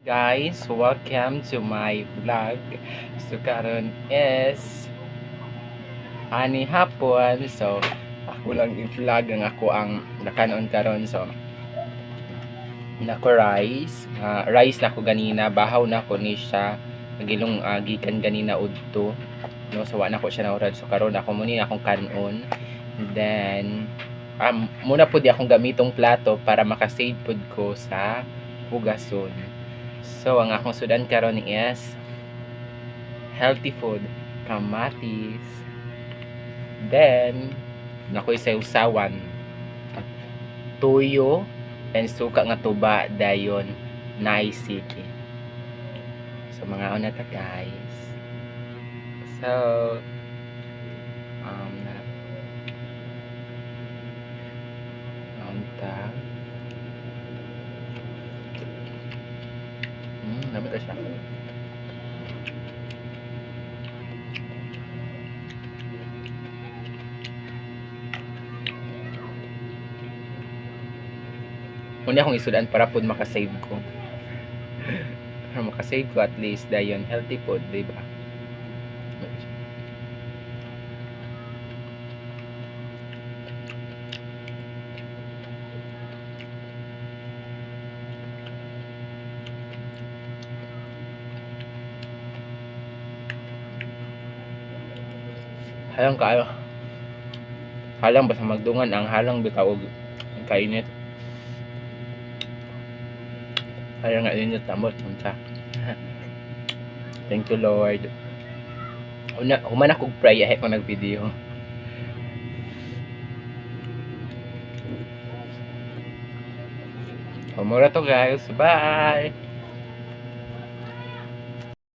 Guys, welcome to my vlog. So karon is ani hapon. So ako lang i-vlog ang ako ang nakanon karon. So nako rice na ko ganina, bahaw na ko ni siya. Nagilong gikan ganina udto. No, so wa na ko siya naurad. So karon ako muni akong kanon. Then muna po di akong gamitong plato para makasave pud ko sa hugason. So, ang akong sudan karon is healthy food, kamatis. Then, nakoy sa usawan, tuyo, and suka nga tuba dayon naisiki. So, mga una ta guys. So, ta. Namata siya. Muna akong isudan para pud makasave ko. Para makasave ko at least dayon healthy food, di ba? Halang kayo. Halang basta magdungan ang halang bitaw og kainit. Halang nga init tamot unsa. Thank you Lord. Human ako pray ahe ko nag-video. Humura to guys. Bye.